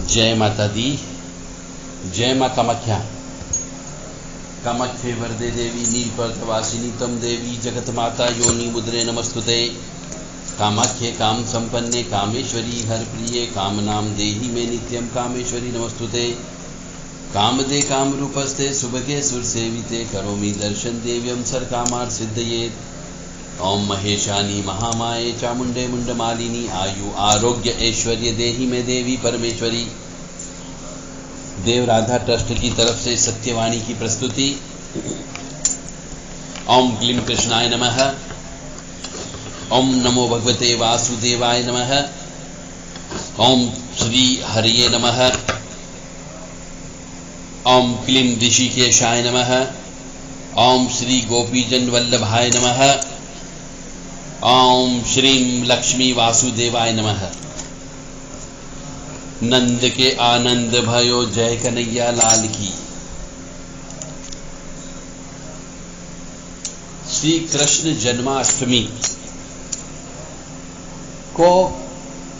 जय माता दी। जय माँ कामाख्या। कामाख्ये वरदे देवी नीलपर्वतवासिनी तम देवी जगत माता योनि मुद्रे नमस्तुते। कामाख्ये काम संपन्ने कामेश्वरी हर प्रिये कामनाम देहि मे नित्यम कामेश्वरी नमस्तुते। कामदे काम रूपस्ते सुभगे सुरसेविते करोमि दर्शन देव्यम सर कामार्थ सिद्धयेत्। ओम महेशानी महामाये चामुंडे मुंडमालिनी आयु आरोग्य ऐश्वर्य देहि में देवी परमेश्वरी। देव राधा ट्रस्ट की तरफ से सत्यवाणी की प्रस्तुति। ओम क्लीं कृष्णाय नमः। ओम नमो भगवते वासुदेवाय नमः। ओम श्री हरिये नमः। ओम क्लीं ऋषिकेशाय नमः। ओम श्री गोपीजन वल्लभाय नमः। ओम श्रीं लक्ष्मी वासुदेवाय नमः। नंद के आनंद भयो जय कन्हैया लाल की। श्री कृष्ण जन्माष्टमी को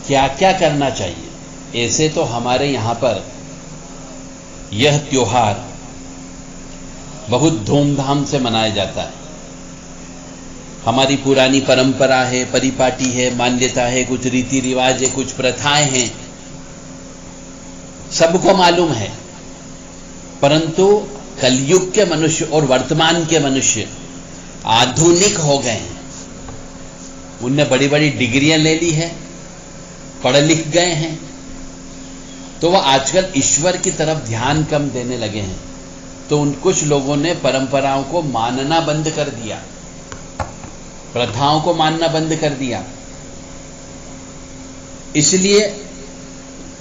क्या क्या करना चाहिए? ऐसे तो हमारे यहां पर यह त्योहार बहुत धूमधाम से मनाया जाता है। हमारी पुरानी परंपरा है, परिपाटी है, मान्यता है, कुछ रीति रिवाज है, कुछ प्रथाएं हैं, सबको मालूम है। परंतु कलयुग के मनुष्य और वर्तमान के मनुष्य आधुनिक हो गए हैं। उनने बड़ी बड़ी डिग्रियां ले ली है, पढ़ लिख गए हैं, तो वह आजकल ईश्वर की तरफ ध्यान कम देने लगे हैं। तो उन कुछ लोगों ने परंपराओं को मानना बंद कर दिया, प्रथाओं को मानना बंद कर दिया। इसलिए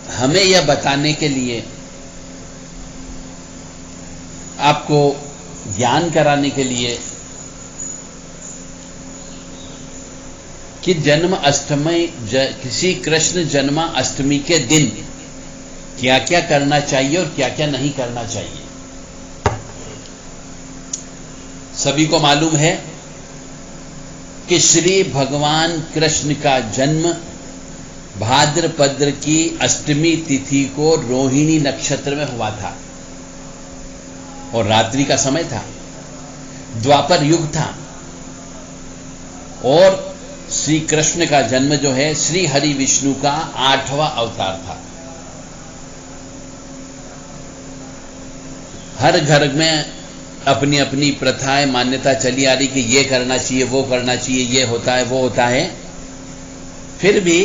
हमें यह बताने के लिए, आपको ज्ञान कराने के लिए कि श्री कृष्ण जन्माष्टमी के दिन क्या क्या करना चाहिए और क्या क्या नहीं करना चाहिए। सभी को मालूम है कि श्री भगवान कृष्ण का जन्म भाद्रपद की अष्टमी तिथि को रोहिणी नक्षत्र में हुआ था और रात्रि का समय था, द्वापर युग था। और श्री कृष्ण का जन्म जो है श्री हरि विष्णु का 8वां अवतार था। हर घर में अपनी अपनी प्रथाएं मान्यता चली आ रही कि ये करना चाहिए, वो करना चाहिए, ये होता है, वो होता है। फिर भी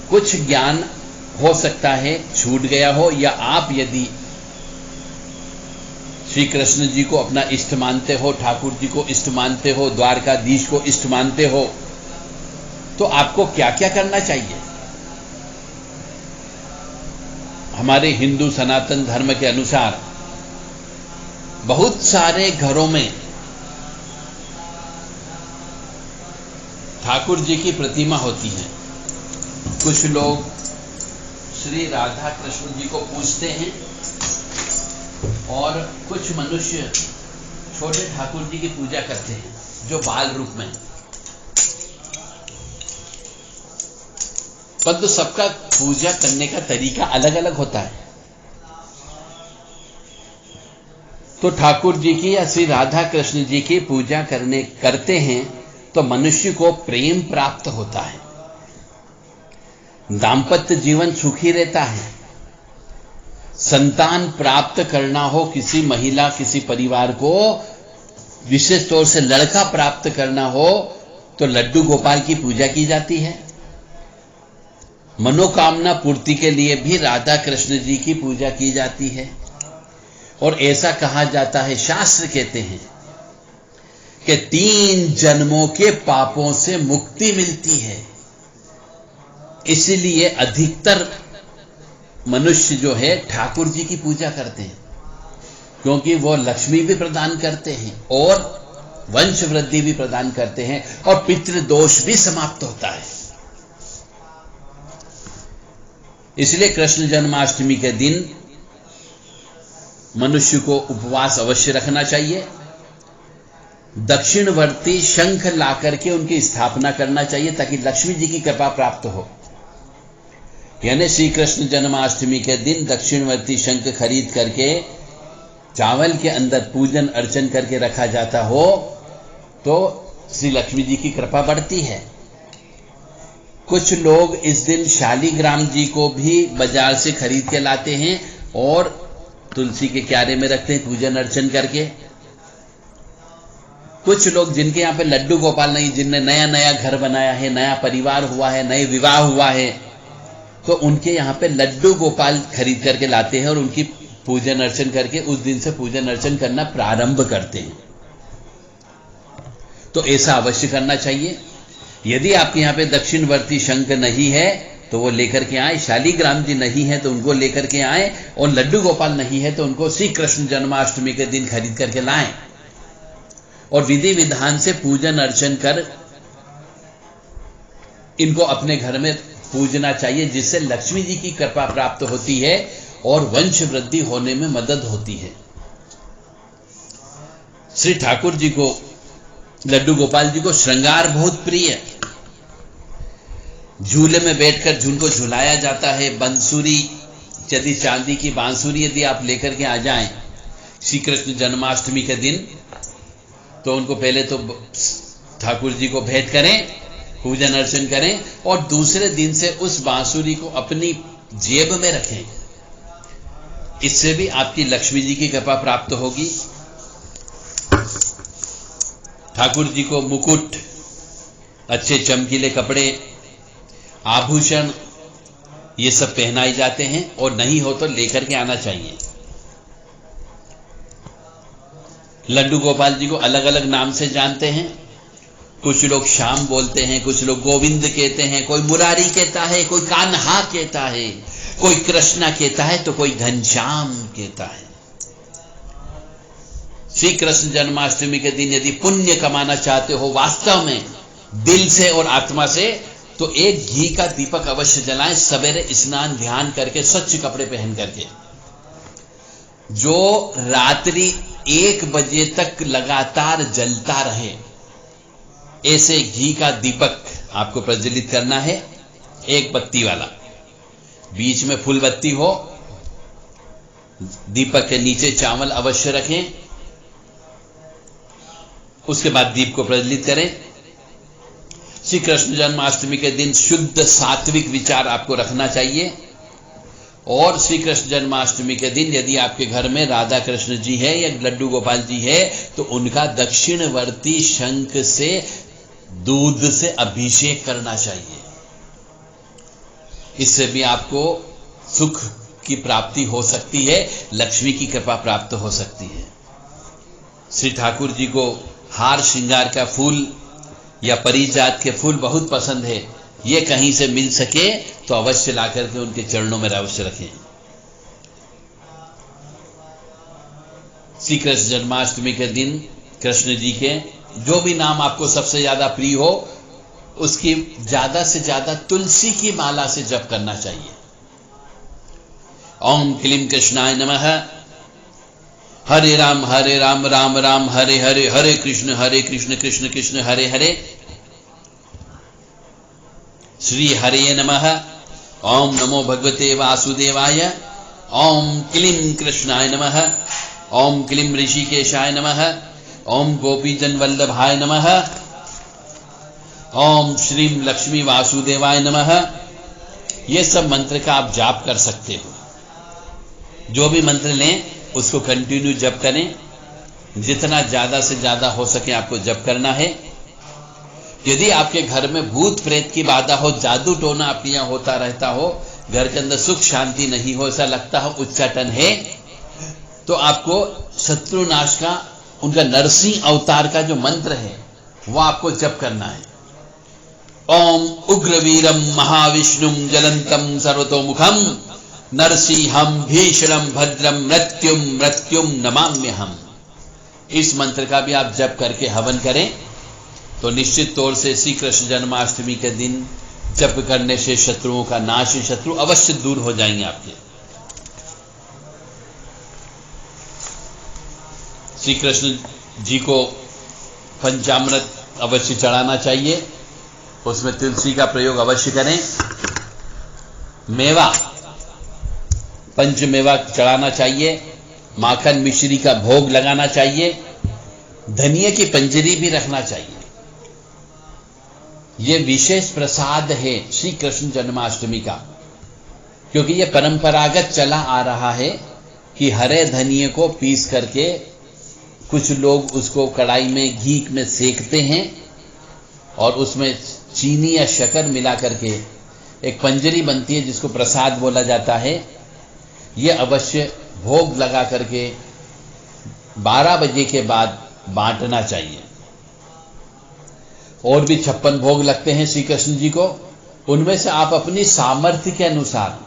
कुछ ज्ञान हो सकता है छूट गया हो, या आप यदि श्री कृष्ण जी को अपना इष्ट मानते हो, ठाकुर जी को इष्ट मानते हो, द्वारकाधीश को इष्ट मानते हो, तो आपको क्या क्या करना चाहिए। हमारे हिंदू सनातन धर्म के अनुसार बहुत सारे घरों में ठाकुर जी की प्रतिमा होती है। कुछ लोग श्री राधा कृष्ण जी को पूजते हैं और कुछ मनुष्य छोटे ठाकुर जी की पूजा करते हैं जो बाल रूप में। परंतु सबका पूजा करने का तरीका अलग अलग होता है। तो ठाकुर जी की या श्री राधा कृष्ण जी की पूजा करते हैं तो मनुष्य को प्रेम प्राप्त होता है, दाम्पत्य जीवन सुखी रहता है। संतान प्राप्त करना हो किसी महिला, किसी परिवार को, विशेष तौर से लड़का प्राप्त करना हो, तो लड्डू गोपाल की पूजा की जाती है। मनोकामना पूर्ति के लिए भी राधा कृष्ण जी की पूजा की जाती है। और ऐसा कहा जाता है, शास्त्र कहते हैं कि 3 जन्मों के पापों से मुक्ति मिलती है। इसलिए अधिकतर मनुष्य जो है ठाकुर जी की पूजा करते हैं, क्योंकि वो लक्ष्मी भी प्रदान करते हैं और वंश वृद्धि भी प्रदान करते हैं और पितृदोष भी समाप्त होता है। इसलिए कृष्ण जन्माष्टमी के दिन मनुष्य को उपवास अवश्य रखना चाहिए। दक्षिणवर्ती शंख लाकर के उनकी स्थापना करना चाहिए ताकि लक्ष्मी जी की कृपा प्राप्त हो। यानी श्री कृष्ण जन्माष्टमी के दिन दक्षिणवर्ती शंख खरीद करके चावल के अंदर पूजन अर्चन करके रखा जाता हो तो श्री लक्ष्मी जी की कृपा बढ़ती है। कुछ लोग इस दिन शालीग्राम जी को भी बाजार से खरीद के लाते हैं और तुलसी के क्यारे में रखते हैं पूजन अर्चन करके। कुछ लोग जिनके यहाँ पे लड्डू गोपाल नहीं, जिनने नया नया घर बनाया है, नया परिवार हुआ है, नए विवाह हुआ है, तो उनके यहाँ पे लड्डू गोपाल खरीद करके लाते हैं और उनकी पूजन अर्चन करके उस दिन से पूजन अर्चन करना प्रारंभ करते हैं। तो ऐसा अवश्य करना चाहिए। यदि आपके यहाँ पे दक्षिणवर्ती शंख नहीं है तो वो लेकर के आए, शालीग्राम जी नहीं है तो उनको लेकर के आए, और लड्डू गोपाल नहीं है तो उनको श्री कृष्ण जन्माष्टमी के दिन खरीद करके लाएं और विधि विधान से पूजन अर्चन कर इनको अपने घर में पूजना चाहिए, जिससे लक्ष्मी जी की कृपा प्राप्त होती है और वंश वृद्धि होने में मदद होती है। श्री ठाकुर जी को, लड्डू गोपाल जी को श्रृंगार बहुत प्रिय है। झूले में बैठकर जिनको झुलाया जाता है, बंसुरी, यदि चांदी की बांसुरी यदि आप लेकर के आ जाएं श्री कृष्ण जन्माष्टमी के दिन, तो उनको पहले तो ठाकुर जी को भेंट करें, पूजन अर्चन करें और दूसरे दिन से उस बांसुरी को अपनी जेब में रखें। इससे भी आपकी लक्ष्मी जी की कृपा प्राप्त होगी। ठाकुर जी को मुकुट, अच्छे चमकीले कपड़े, आभूषण ये सब पहनाए जाते हैं और नहीं हो तो लेकर के आना चाहिए। लड्डू गोपाल जी को अलग अलग नाम से जानते हैं। कुछ लोग श्याम बोलते हैं, कुछ लोग गोविंद कहते हैं, कोई मुरारी कहता है, कोई कान्हा कहता है, कोई कृष्णा कहता है तो कोई घनश्याम कहता है। श्री कृष्ण जन्माष्टमी के दिन यदि पुण्य कमाना चाहते हो वास्तव में दिल से और आत्मा से, तो एक घी का दीपक अवश्य जलाएं, सवेरे स्नान ध्यान करके स्वच्छ कपड़े पहन करके। जो रात्रि 1 बजे तक लगातार जलता रहे ऐसे घी का दीपक आपको प्रज्वलित करना है, एक बत्ती वाला, बीच में फूल बत्ती हो, दीपक के नीचे चावल अवश्य रखें, उसके बाद दीप को प्रज्वलित करें। श्री कृष्ण जन्माष्टमी के दिन शुद्ध सात्विक विचार आपको रखना चाहिए। और श्री कृष्ण जन्माष्टमी के दिन यदि आपके घर में राधा कृष्ण जी है या लड्डू गोपाल जी है तो उनका दक्षिणवर्ती शंख से दूध से अभिषेक करना चाहिए। इससे भी आपको सुख की प्राप्ति हो सकती है, लक्ष्मी की कृपा प्राप्त हो सकती है। श्री ठाकुर जी को हार श्रृंगार का फूल या परिजात के फूल बहुत पसंद है। ये कहीं से मिल सके तो अवश्य ला करके उनके चरणों में अवश्य रखें। श्री कृष्ण जन्माष्टमी के दिन कृष्ण जी के जो भी नाम आपको सबसे ज्यादा प्रिय हो उसकी ज्यादा से ज्यादा तुलसी की माला से जप करना चाहिए। ओम क्लीं कृष्णाय नमः। हरे राम राम राम हरे हरे, हरे कृष्ण कृष्ण कृष्ण हरे हरे। श्री हरे नमः। ओम नमो भगवते वासुदेवाय। ओम क्लीं कृष्णाय नमः। ओम क्लीं ऋषिकेशाय नमः। ओम गोपीजन वल्लभाय नमः। ओम श्रीं लक्ष्मी वासुदेवाय नमः। ये सब मंत्र का आप जाप कर सकते हो। जो भी मंत्र लें उसको कंटिन्यू जप करें, जितना ज्यादा से ज्यादा हो सके आपको जप करना है। यदि आपके घर में भूत प्रेत की बाधा हो, जादू टोना आपके यहाँ होता रहता हो, घर के अंदर सुख शांति नहीं हो, ऐसा लगता हो उच्चाटन है, तो आपको शत्रुनाश का, उनका नरसिंह अवतार का जो मंत्र है वो आपको जप करना है। ओम उग्रवीरम महाविष्णुम जलंतम सर्वतोमुखम नरसिंहम भीषणम भद्रम मृत्युम नमाम्यहम। इस मंत्र का भी आप जप करके हवन करें तो निश्चित तौर से श्री कृष्ण जन्माष्टमी के दिन जप करने से शत्रुओं का नाश, शत्रु अवश्य दूर हो जाएंगे आपके। श्री कृष्ण जी को पंचामृत अवश्य चढ़ाना चाहिए, उसमें तुलसी का प्रयोग अवश्य करें। मेवा, पंचमेवा चढ़ाना चाहिए, माखन मिश्री का भोग लगाना चाहिए, धनिये की पंजरी भी रखना चाहिए। यह विशेष प्रसाद है श्री कृष्ण जन्माष्टमी का, क्योंकि यह परंपरागत चला आ रहा है कि हरे धनिये को पीस करके कुछ लोग उसको कढ़ाई में घी में सेकते हैं और उसमें चीनी या शक्कर मिला करके एक पंजरी बनती है जिसको प्रसाद बोला जाता है। यह अवश्य भोग लगा करके 12 बजे के बाद बांटना चाहिए। और भी 56 भोग लगते हैं श्री कृष्ण जी को, उनमें से आप अपनी सामर्थ्य के अनुसार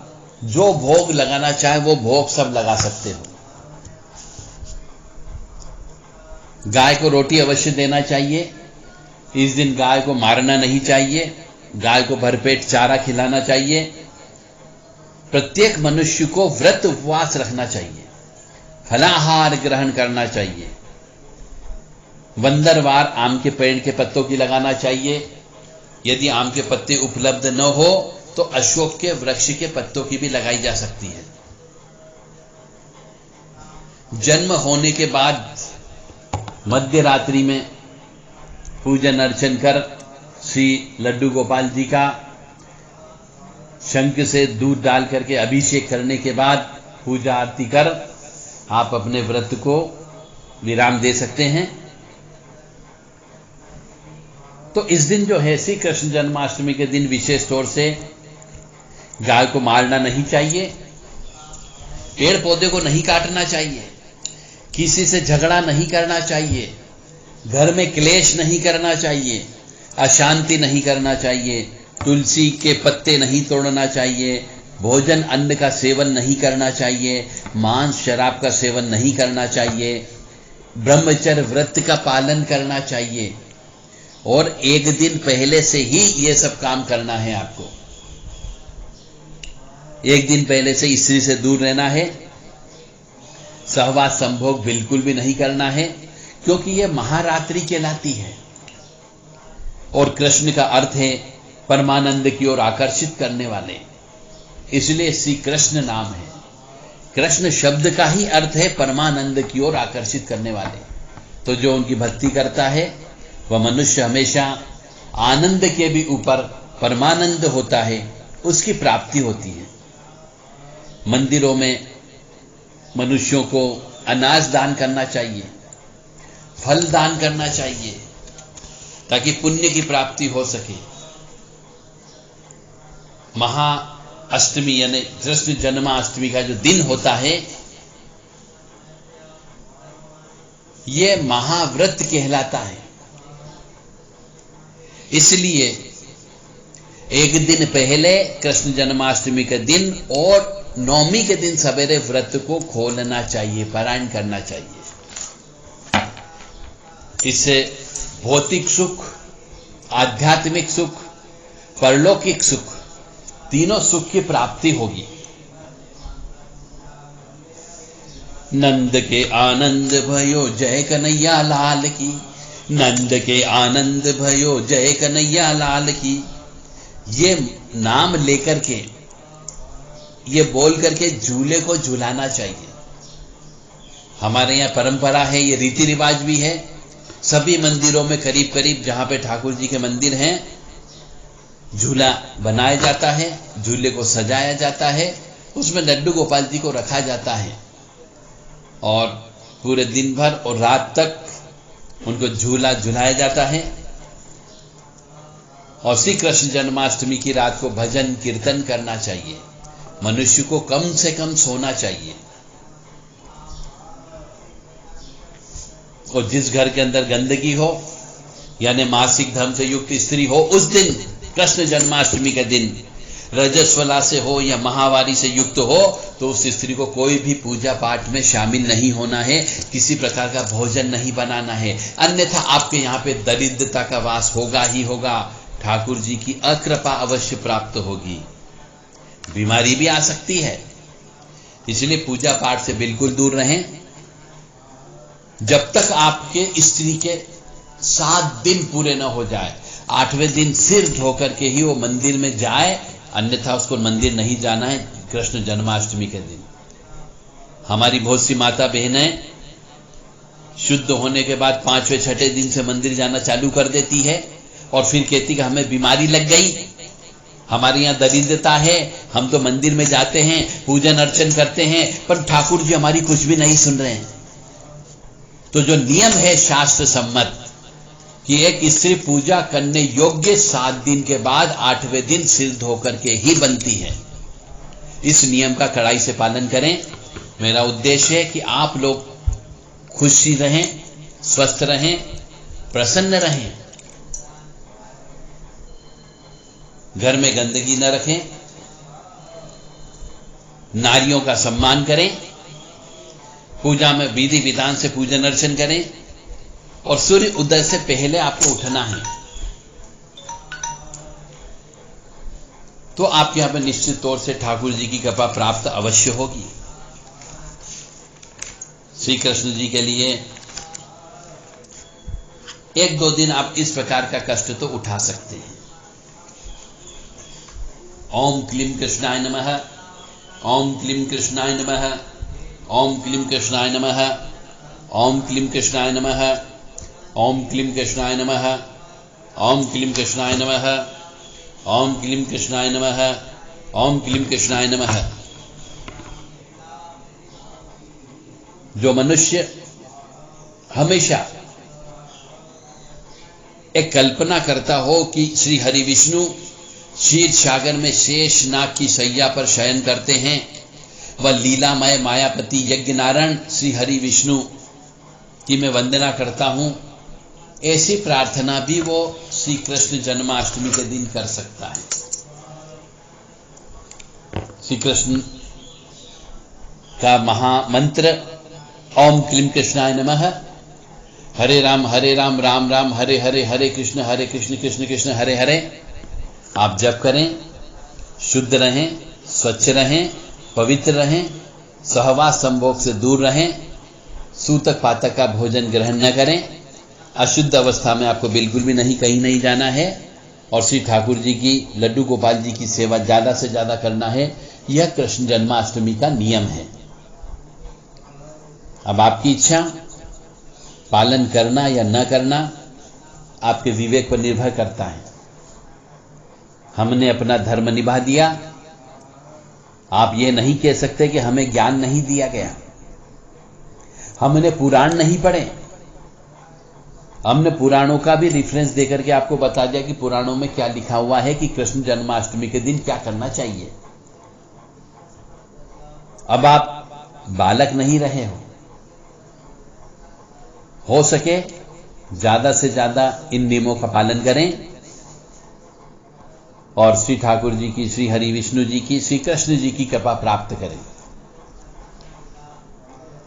जो भोग लगाना चाहे वो भोग सब लगा सकते हो। गाय को रोटी अवश्य देना चाहिए। इस दिन गाय को मारना नहीं चाहिए, गाय को भरपेट चारा खिलाना चाहिए। प्रत्येक मनुष्य को व्रत उपवास रखना चाहिए, फलाहार ग्रहण करना चाहिए। वंदरवार आम के पेड़ के पत्तों की लगाना चाहिए। यदि आम के पत्ते उपलब्ध न हो तो अशोक के वृक्ष के पत्तों की भी लगाई जा सकती है। जन्म होने के बाद मध्य रात्रि में पूजन अर्चन कर श्री लड्डू गोपाल जी का शंख से दूध डाल करके अभिषेक करने के बाद पूजा आरती कर आप अपने व्रत को विराम दे सकते हैं। तो इस दिन जो है श्री कृष्ण जन्माष्टमी के दिन विशेष तौर से गाय को मारना नहीं चाहिए, पेड़ पौधे को नहीं काटना चाहिए, किसी से झगड़ा नहीं करना चाहिए, घर में क्लेश नहीं करना चाहिए, अशांति नहीं करना चाहिए, तुलसी के पत्ते नहीं तोड़ना चाहिए, भोजन अन्न का सेवन नहीं करना चाहिए, मांस शराब का सेवन नहीं करना चाहिए, ब्रह्मचर्य व्रत का पालन करना चाहिए और एक दिन पहले से ही ये सब काम करना है। आपको एक दिन पहले से स्त्री से दूर रहना है, सहवास संभोग बिल्कुल भी नहीं करना है, क्योंकि यह महारात्रि कहलाती है और कृष्ण का अर्थ है परमानंद की ओर आकर्षित करने वाले, इसलिए श्री कृष्ण नाम है। कृष्ण शब्द का ही अर्थ है परमानंद की ओर आकर्षित करने वाले। तो जो उनकी भक्ति करता है वह मनुष्य हमेशा आनंद के भी ऊपर परमानंद होता है, उसकी प्राप्ति होती है। मंदिरों में मनुष्यों को अनाज दान करना चाहिए, फल दान करना चाहिए, ताकि पुण्य की प्राप्ति हो सके। महाअष्टमी यानी कृष्ण जन्माष्टमी का जो दिन होता है यह महाव्रत कहलाता है। इसलिए एक दिन पहले कृष्ण जन्माष्टमी के दिन और नवमी के दिन सवेरे व्रत को खोलना चाहिए, पारायण करना चाहिए। इससे भौतिक सुख, आध्यात्मिक सुख, परलौकिक सुख, तीनों सुख की प्राप्ति होगी। नंद के आनंद भयो जय कन्हैया लाल की, नंद के आनंद भयो जय कन्हैया लाल की। ये नाम लेकर के, ये बोल करके झूले को झुलाना चाहिए। हमारे यहाँ परंपरा है, ये रीति रिवाज भी है। सभी मंदिरों में करीब करीब जहां पे ठाकुर जी के मंदिर हैं झूला बनाया जाता है, झूले को सजाया जाता है, उसमें लड्डू गोपाल जी को रखा जाता है और पूरे दिन भर और रात तक उनको झूला झुलाया जाता है। और श्री कृष्ण जन्माष्टमी की रात को भजन कीर्तन करना चाहिए। मनुष्य को कम से कम सोना चाहिए। और जिस घर के अंदर गंदगी हो यानी मासिक धर्म से युक्त स्त्री हो, उस दिन कृष्ण जन्माष्टमी के दिन रजस्वला से हो या महावारी से युक्त हो तो उस स्त्री को कोई भी पूजा पाठ में शामिल नहीं होना है, किसी प्रकार का भोजन नहीं बनाना है, अन्यथा आपके यहाँ पे दरिद्रता का वास होगा ही होगा। ठाकुर जी की अकृपा अवश्य प्राप्त होगी, बीमारी भी आ सकती है। इसलिए पूजा पाठ से बिल्कुल दूर रहें। जब तक आपके स्त्री के 7 दिन पूरे न हो जाए, 8वें दिन सिर धोकर के ही वो मंदिर में जाए, अन्यथा उसको मंदिर नहीं जाना है कृष्ण जन्माष्टमी के दिन। हमारी बहुत सी माता बहनें शुद्ध होने के बाद 5वें 6ठे दिन से मंदिर जाना चालू कर देती है और फिर कहती कि हमें बीमारी लग गई, हमारे यहाँ दरिद्रता है, हम तो मंदिर में जाते हैं, पूजन अर्चन करते हैं, पर ठाकुर जी हमारी कुछ भी नहीं सुन रहे हैं। तो जो नियम है शास्त्र सम्मत कि एक स्त्री पूजा करने योग्य 7 दिन के बाद 8वें दिन सिर धो करके ही बनती है, इस नियम का कड़ाई से पालन करें। मेरा उद्देश्य है कि आप लोग खुशी रहें, स्वस्थ रहें, प्रसन्न रहें, घर में गंदगी न रखें, नारियों का सम्मान करें, पूजा में विधि विधान से पूजन अर्चन करें और सूर्य उदय से पहले आपको उठना है। तो आपके यहां पर निश्चित तौर से ठाकुर जी की कृपा प्राप्त अवश्य होगी। श्री कृष्ण जी के लिए 1-2 दिन आप इस प्रकार का कष्ट तो उठा सकते हैं। ओम क्लीं कृष्णाय नमः, ओम क्लीं कृष्णाय नमः, ओम क्लीं कृष्णाय नमः, ओम क्लीं कृष्णाय नमः, ओम क्लीं कृष्णाय नमः, ओम क्लीं कृष्णाय नमः, ओम क्लीं कृष्णाय नमः, ओम क्लीं कृष्णाय नमः। जो मनुष्य हमेशा एक कल्पना करता हो कि श्री हरि विष्णु क्षीर सागर में शेष नाग की शैया पर शयन करते हैं, वह लीलामय मायापति यज्ञ नारायण श्री हरि विष्णु की मैं वंदना करता हूं, ऐसी प्रार्थना भी वो श्री कृष्ण जन्माष्टमी के दिन कर सकता है। श्री कृष्ण का महामंत्र ओम क्लीं कृष्णाय नमः, हरे राम राम राम हरे हरे, हरे कृष्ण कृष्ण कृष्ण हरे हरे आप जप करें। शुद्ध रहें, स्वच्छ रहें, पवित्र रहें, सहवास संभोग से दूर रहें, सूतक पातक का भोजन ग्रहण न करें, अशुद्ध अवस्था में आपको बिल्कुल भी कहीं नहीं जाना है और श्री ठाकुर जी की, लड्डू गोपाल जी की सेवा ज्यादा से ज्यादा करना है। यह कृष्ण जन्माष्टमी का नियम है। अब आपकी इच्छा, पालन करना या न करना आपके विवेक पर निर्भर करता है। हमने अपना धर्म निभा दिया, आप ये नहीं कह सकते कि हमें ज्ञान नहीं दिया गया। हमने पुराण नहीं पढ़े, हमने पुराणों का भी रेफरेंस देकर के आपको बता दिया कि पुराणों में क्या लिखा हुआ है कि कृष्ण जन्माष्टमी के दिन क्या करना चाहिए। अब आप बालक नहीं रहे हो सके ज्यादा से ज्यादा इन नियमों का पालन करें और श्री ठाकुर जी की, श्री हरि विष्णु जी की, श्री कृष्ण जी की कृपा प्राप्त करें।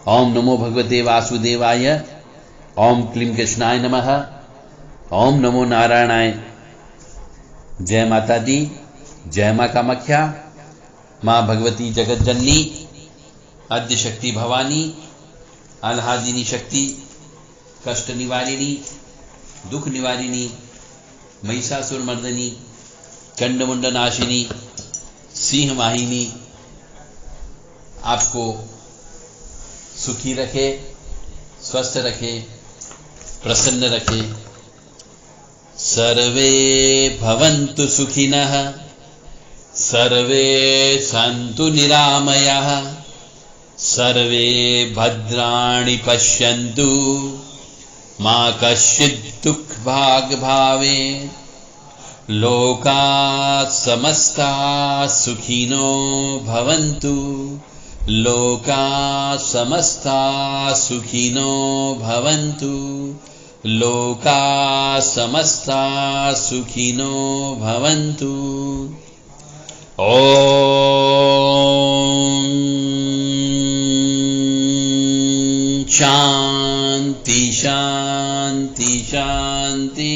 ओम नमो भगवते वासुदेवाय, ओम क्लीं कृष्णाय नमः, ओम नमो नारायणाय। जय माता दी, जय मां कामाख्या, मां भगवती जगत जननी, आद्य शक्ति भवानी, आह्लादिनी शक्ति, कष्ट निवारिणी, दुख निवारिणी, महिषासुर मर्दनी, चंडमुंड नाशिनी, सिंह वाहिनी आपको सुखी रखे, स्वस्थ रखे, प्रसन्न रखे। सर्वे भवन्तु सुखिनः, सर्वे सन्तु निरामयाः, सर्वे भद्राणि पश्यन्तु, मा कश्चित् दुःखभाग् भवेत्। लोकाः समस्ताः सुखिनो भवन्तु, लोकाः समस्ताः सुखिनो भवन्तु, लोकाः समस्ताः सुखिनो भवन्तु। ओम शांति शांति शांति।